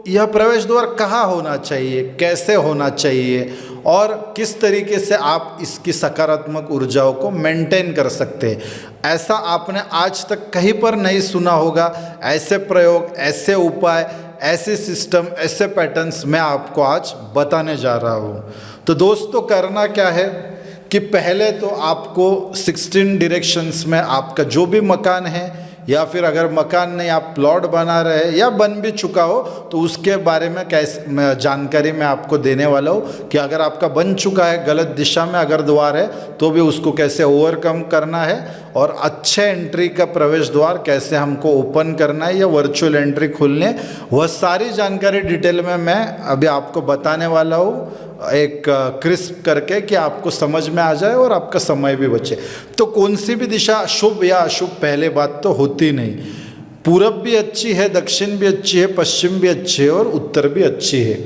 यह प्रवेश द्वार कहाँ होना चाहिए, कैसे होना चाहिए और किस तरीके से आप इसकी सकारात्मक ऊर्जाओं को मेंटेन कर सकते हैं, ऐसा आपने आज तक कहीं पर नहीं सुना होगा। ऐसे प्रयोग, ऐसे उपाय, ऐसे सिस्टम, ऐसे पैटर्न्स मैं आपको आज बताने जा रहा हूँ। तो दोस्तों, करना क्या है कि पहले तो आपको 16 डायरेक्शंस में आपका जो भी मकान है, या फिर अगर मकान नहीं आप प्लॉट बना रहे हैं या बन भी चुका हो तो उसके बारे में कैसे जानकारी मैं आपको देने वाला हूँ कि अगर आपका बन चुका है, गलत दिशा में अगर द्वार है तो भी उसको कैसे ओवरकम करना है, और अच्छे एंट्री का प्रवेश द्वार कैसे हमको ओपन करना है या वर्चुअल एंट्री खोलने, वह सारी जानकारी डिटेल में मैं अभी आपको बताने वाला हूँ, एक क्रिस्प करके, कि आपको समझ में आ जाए और आपका समय भी बचे। तो कौन सी भी दिशा शुभ या अशुभ पहले बात तो होती नहीं। पूरब भी अच्छी है, दक्षिण भी अच्छी है, पश्चिम भी अच्छी है और उत्तर भी अच्छी है,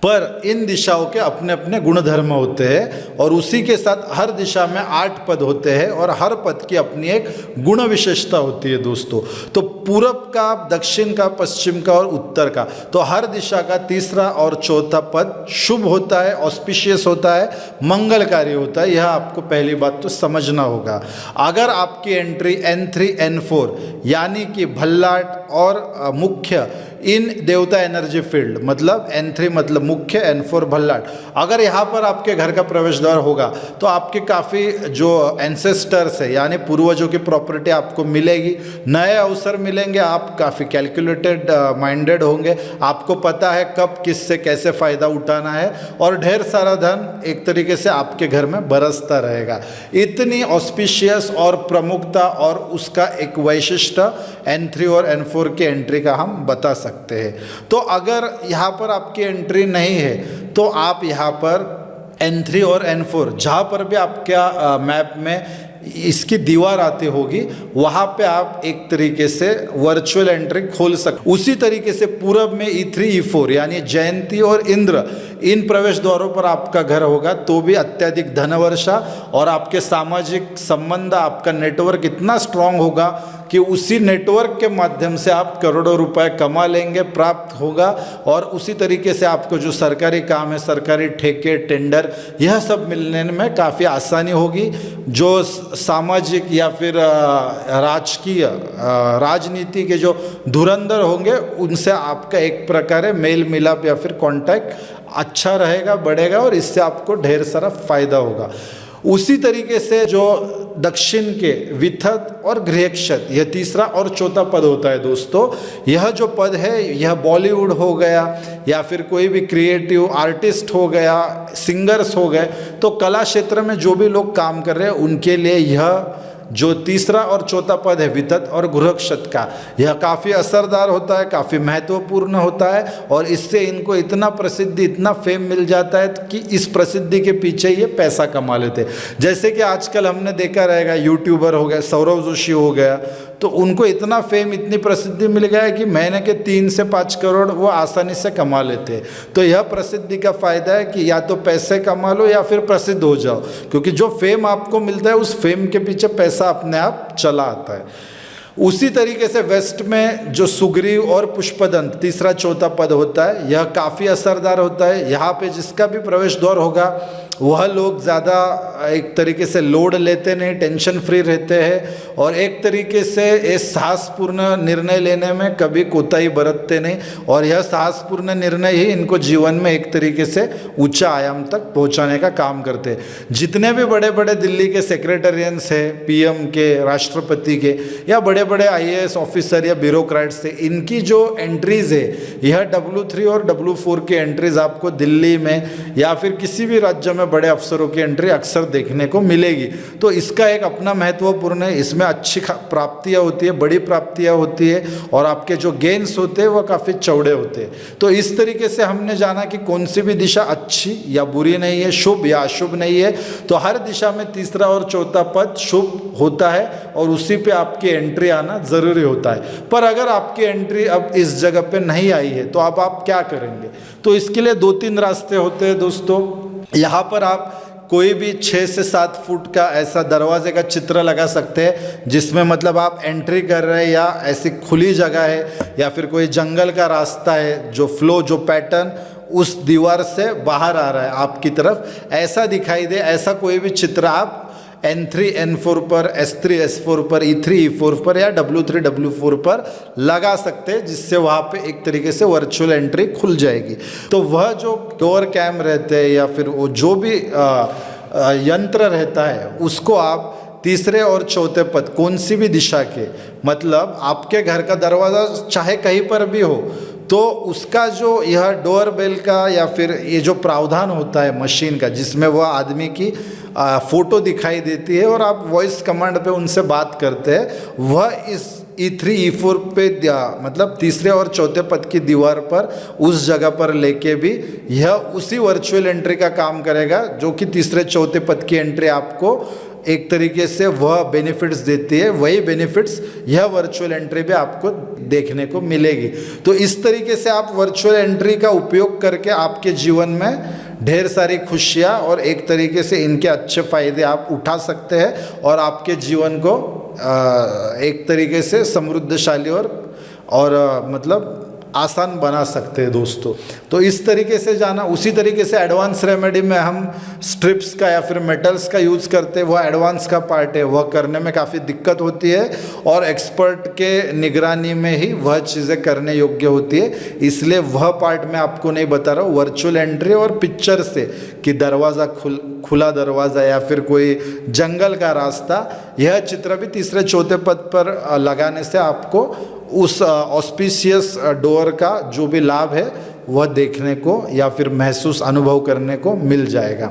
पर इन दिशाओं के अपने अपने गुणधर्म होते हैं और उसी के साथ हर दिशा में 8 पद होते हैं और हर पद की अपनी एक गुण विशेषता होती है दोस्तों। तो पूरब का, दक्षिण का, पश्चिम का और उत्तर का, तो हर दिशा का तीसरा और चौथा पद शुभ होता है, ऑस्पिशियस होता है, मंगलकारी होता है। यह आपको पहली बात तो समझना होगा। अगर आपकी एंट्री N3 N4 यानी कि भल्लाट और मुख्य इन देवता एनर्जी फील्ड, मतलब N3 मतलब मुख्य, N4 भल्लाट, अगर यहाँ पर आपके घर का प्रवेश द्वार होगा तो आपके काफ़ी जो एंसेस्टर्स है यानी पूर्वजों की प्रॉपर्टी आपको मिलेगी, नए अवसर मिलेंगे, आप काफ़ी कैलकुलेटेड माइंडेड होंगे, आपको पता है कब किससे कैसे फ़ायदा उठाना है और ढेर सारा धन एक तरीके से आपके घर में बरसता रहेगा। इतनी ऑस्पिशियस और प्रमुखता और उसका एक वैशिष्ट N3 और N4 की एंट्री का हम बता सकते हैं। तो अगर यहाँ पर आपकी एंट्री नहीं है तो आप यहाँ पर N3 और N4 जहाँ पर भी आपका मैप में इसकी दीवार आती होगी वहाँ पे आप एक तरीके से वर्चुअल एंट्री खोल सकते। उसी तरीके से पूरब में E3 E4 यानी जयंती और इंद्र, इन प्रवेश द्वारों पर आपका घर होगा तो भी अत्यधिक धन वर्षा और आपके सामाजिक संबंध, आपका नेटवर्क इतना स्ट्रांग होगा कि उसी नेटवर्क के माध्यम से आप करोड़ों रुपए कमा लेंगे, प्राप्त होगा। और उसी तरीके से आपको जो सरकारी काम है, सरकारी ठेके, टेंडर, यह सब मिलने में काफ़ी आसानी होगी। जो सामाजिक या फिर राजकीय राजनीति के जो धुरंधर होंगे उनसे आपका एक प्रकार मेल मिलाप या फिर कांटेक्ट अच्छा रहेगा, बढ़ेगा और इससे आपको ढेर सारा फायदा होगा। उसी तरीके से जो दक्षिण के विथत और गृहक्षत, यह तीसरा और चौथा पद होता है दोस्तों। यह जो पद है यह बॉलीवुड हो गया या फिर कोई भी क्रिएटिव आर्टिस्ट हो गया, सिंगर्स हो गए, तो कला क्षेत्र में जो भी लोग काम कर रहे हैं उनके लिए यह जो तीसरा और चौथा पद है वितत और गृहक्षत का, यह काफ़ी असरदार होता है, काफ़ी महत्वपूर्ण होता है और इससे इनको इतना प्रसिद्धि, इतना फेम मिल जाता है कि इस प्रसिद्धि के पीछे ये पैसा कमा लेते हैं। जैसे कि आजकल हमने देखा रहेगा, यूट्यूबर हो गया, सौरव जोशी हो गया, तो उनको इतना फेम, इतनी प्रसिद्धि मिल गया है कि महीने के 3 से 5 करोड़ वो आसानी से कमा लेते हैं। तो यह प्रसिद्धि का फ़ायदा है कि या तो पैसे कमा लो या फिर प्रसिद्ध हो जाओ, क्योंकि जो फेम आपको मिलता है उस फेम के पीछे पैसा अपने आप चला आता है। उसी तरीके से वेस्ट में जो सुग्रीव और पुष्पदंत तीसरा चौथा पद होता है, यह काफ़ी असरदार होता है। यहाँ पे जिसका भी प्रवेश द्वार होगा वह लोग ज़्यादा एक तरीके से लोड लेते नहीं, टेंशन फ्री रहते हैं और एक तरीके से ये साहसपूर्ण निर्णय लेने में कभी कोताही बरतते नहीं और यह साहसपूर्ण निर्णय ही इनको जीवन में एक तरीके से ऊंचा आयाम तक पहुंचाने का काम करते हैं। जितने भी बड़े बड़े दिल्ली के सेक्रेटेरियंस हैं, पीएम के, राष्ट्रपति के या बड़े बड़े आईएएस ऑफिसर या ब्यूरोक्रेट्स है, इनकी जो एंट्रीज़ है यह W3 और W4 की एंट्रीज आपको दिल्ली में या फिर किसी भी राज्य में बड़े अफसरों की एंट्री अक्सर देखने को मिलेगी। तो इसका एक अपना महत्वपूर्ण है, इसमें अच्छी प्राप्तियां होती है, बड़ी प्राप्तियां होती है और आपके जो गेन्स होते हैं वह काफ़ी चौड़े होते हैं। तो इस तरीके से हमने जाना कि कौन सी भी दिशा अच्छी या बुरी नहीं है, शुभ या अशुभ नहीं है। तो हर दिशा में तीसरा और चौथा पद शुभ होता है और उसी पे आपकी एंट्री आना ज़रूरी होता है। पर अगर आपकी एंट्री अब इस जगह पे नहीं आई है तो अब आप क्या करेंगे? तो इसके लिए 2-3 रास्ते होते हैं दोस्तों। यहाँ पर आप कोई भी 6 से 7 फुट का ऐसा दरवाजे का चित्र लगा सकते हैं, जिसमें मतलब आप एंट्री कर रहे हैं या ऐसी खुली जगह है या फिर कोई जंगल का रास्ता है, जो फ्लो जो पैटर्न उस दीवार से बाहर आ रहा है आपकी तरफ, ऐसा दिखाई दे, ऐसा कोई भी चित्र आप N3 N4 पर, S3 S4 पर, E3 E4 पर या W3 W4 पर लगा सकते हैं, जिससे वहाँ पे एक तरीके से वर्चुअल एंट्री खुल जाएगी। तो वह जो डोर कैम रहते हैं या फिर वो जो भी यंत्र रहता है, उसको आप तीसरे और चौथे पद कौन सी भी दिशा के, मतलब आपके घर का दरवाज़ा चाहे कहीं पर भी हो, तो उसका जो यह डोर बेल का या फिर ये जो प्रावधान होता है मशीन का, जिसमें वह आदमी की फ़ोटो दिखाई देती है और आप वॉइस कमांड पे उनसे बात करते हैं, वह इस E3 E4 पे मतलब तीसरे और चौथे पद की दीवार पर उस जगह पर लेके भी यह उसी वर्चुअल एंट्री का काम करेगा, जो कि तीसरे चौथे पद की एंट्री आपको एक तरीके से वह बेनिफिट्स देती है, वही बेनिफिट्स यह वर्चुअल एंट्री भी आपको देखने को मिलेगी। तो इस तरीके से आप वर्चुअल एंट्री का उपयोग करके आपके जीवन में ढेर सारी खुशियाँ और एक तरीके से इनके अच्छे फ़ायदे आप उठा सकते हैं और आपके जीवन को एक तरीके से समृद्धशाली और मतलब आसान बना सकते हैं दोस्तों। तो इस तरीके से जाना। उसी तरीके से एडवांस रेमेडी में हम स्ट्रिप्स का या फिर मेटल्स का यूज़ करते हैं, वह एडवांस का पार्ट है, वह करने में काफ़ी दिक्कत होती है और एक्सपर्ट के निगरानी में ही वह चीज़ें करने योग्य होती है, इसलिए वह पार्ट मैं आपको नहीं बता रहा हूँ। वर्चुअल एंट्री और पिक्चर से कि दरवाज़ा खुला दरवाज़ा या फिर कोई जंगल का रास्ता, यह चित्र भी तीसरे चौथे पद पर लगाने से आपको उस ऑस्पिशियस डोर का जो भी लाभ है वह देखने को या फिर महसूस अनुभव करने को मिल जाएगा।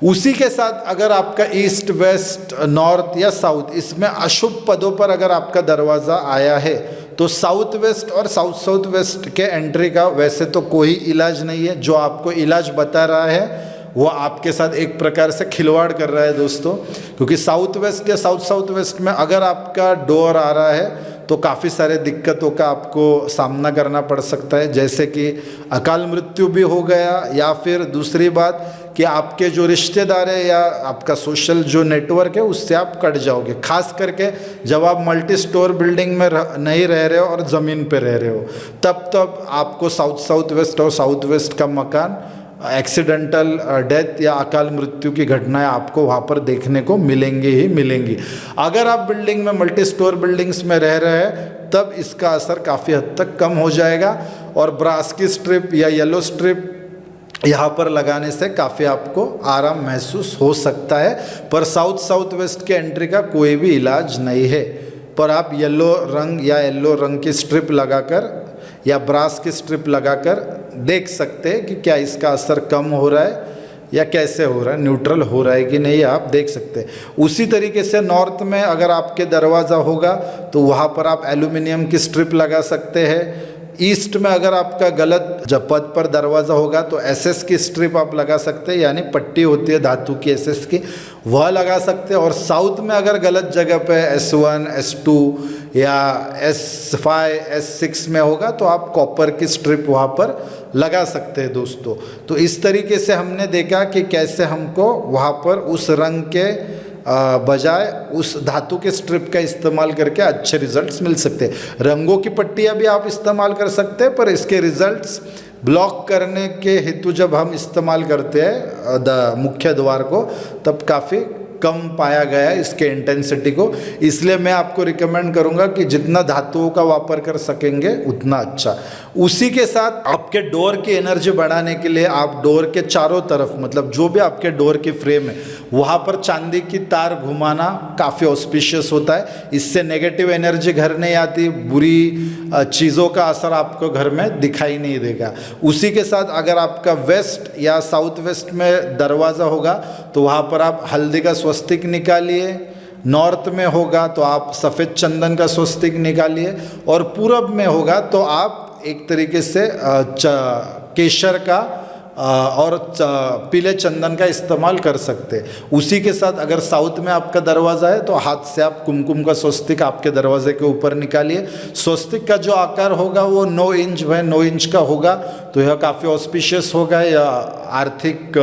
उसी के साथ अगर आपका ईस्ट वेस्ट नॉर्थ या साउथ, इसमें अशुभ पदों पर अगर आपका दरवाज़ा आया है, तो साउथ वेस्ट और साउथ वेस्ट के एंट्री का वैसे तो कोई इलाज नहीं है। जो आपको इलाज बता रहा है वो आपके साथ एक प्रकार से खिलवाड़ कर रहा है दोस्तों, क्योंकि साउथ वेस्ट या साउथ वेस्ट में अगर आपका डोर आ रहा है तो काफ़ी सारे दिक्कतों का आपको सामना करना पड़ सकता है, जैसे कि अकाल मृत्यु भी हो गया, या फिर दूसरी बात कि आपके जो रिश्तेदार है या आपका सोशल जो नेटवर्क है उससे आप कट जाओगे। खास करके जब आप मल्टी स्टोर बिल्डिंग में नहीं रह रहे हो और ज़मीन पे रह रहे हो, तब आपको साउथ वेस्ट और साउथ वेस्ट का मकान एक्सीडेंटल डेथ या अकाल मृत्यु की घटनाएं आपको वहाँ पर देखने को मिलेंगी ही मिलेंगी। अगर आप बिल्डिंग में मल्टी स्टोर बिल्डिंग्स में रह रहे हैं तब इसका असर काफ़ी हद तक कम हो जाएगा और ब्रास की स्ट्रिप या येलो स्ट्रिप यहाँ पर लगाने से काफ़ी आपको आराम महसूस हो सकता है। पर साउथ वेस्ट के एंट्री का कोई भी इलाज नहीं है, पर आप येलो रंग की स्ट्रिप लगाकर या ब्रास की स्ट्रिप लगाकर देख सकते हैं कि क्या इसका असर कम हो रहा है या कैसे हो रहा है, न्यूट्रल हो रहा है कि नहीं, आप देख सकते हैं। उसी तरीके से नॉर्थ में अगर आपके दरवाज़ा होगा तो वहाँ पर आप एल्यूमिनियम की स्ट्रिप लगा सकते हैं। ईस्ट में अगर आपका गलत जब पद पर दरवाज़ा होगा तो एसएस की स्ट्रिप आप लगा सकते हैं, यानी पट्टी होती है धातु की एसएस की, वह लगा सकते हैं। और साउथ में अगर गलत जगह पे S1 S2 या S5 S6 में होगा तो आप कॉपर की स्ट्रिप वहाँ पर लगा सकते हैं दोस्तों। तो इस तरीके से हमने देखा कि कैसे हमको वहाँ पर उस रंग के बजाय उस धातु के स्ट्रिप का इस्तेमाल करके अच्छे रिजल्ट्स मिल सकते हैं। रंगों की पट्टियाँ भी आप इस्तेमाल कर सकते हैं, पर इसके रिजल्ट्स ब्लॉक करने के हेतु जब हम इस्तेमाल करते हैं मुख्य द्वार को तब काफ़ी कम पाया गया है इसके इंटेंसिटी को। इसलिए मैं आपको रिकमेंड करूंगा कि जितना धातुओं का वापर कर सकेंगे उतना अच्छा। उसी के साथ आपके डोर की एनर्जी बढ़ाने के लिए आप डोर के चारों तरफ, मतलब जो भी आपके डोर की फ्रेम है वहाँ पर चांदी की तार घुमाना काफ़ी ऑस्पिशियस होता है। इससे नेगेटिव एनर्जी घर नहीं आती, बुरी चीज़ों का असर आपको घर में दिखाई नहीं देगा। उसी के साथ अगर आपका वेस्ट या साउथ वेस्ट में दरवाज़ा होगा तो वहाँ पर आप हल्दी का स्वस्तिक निकालिए, नॉर्थ में होगा तो आप सफ़ेद चंदन का स्वस्तिक निकालिए, और पूरब में होगा तो आप एक तरीके से केसर का और पीले चंदन का इस्तेमाल कर सकते हैं। उसी के साथ अगर साउथ में आपका दरवाज़ा है तो हाथ से आप कुमकुम का स्वस्तिक आपके दरवाजे के ऊपर निकालिए। स्वस्तिक का जो आकार होगा वो 9 इंच बाय 9 इंच का होगा, तो यह काफ़ी ऑस्पिशियस होगा, या आर्थिक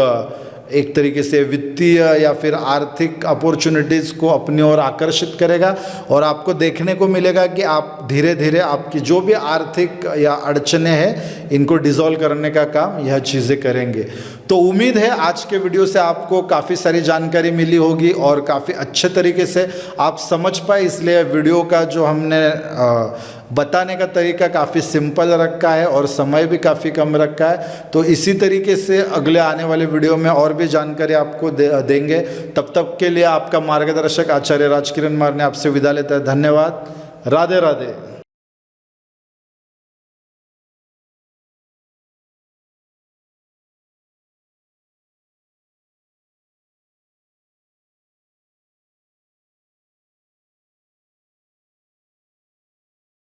एक तरीके से वित्तीय या फिर आर्थिक अपॉर्चुनिटीज़ को अपनी ओर आकर्षित करेगा और आपको देखने को मिलेगा कि आप धीरे धीरे आपकी जो भी आर्थिक या अड़चने हैं इनको डिसॉल्व करने का काम यह चीज़ें करेंगे। तो उम्मीद है आज के वीडियो से आपको काफ़ी सारी जानकारी मिली होगी और काफ़ी अच्छे तरीके से आप समझ पाए, इसलिए वीडियो का जो हमने बताने का तरीका काफ़ी सिंपल रखा है और समय भी काफ़ी कम रखा है। तो इसी तरीके से अगले आने वाले वीडियो में और भी जानकारी आपको देंगे। तब तक के लिए आपका मार्गदर्शक आचार्य राजकिरण मार ने आपसे विदा लेता है। धन्यवाद। राधे राधे।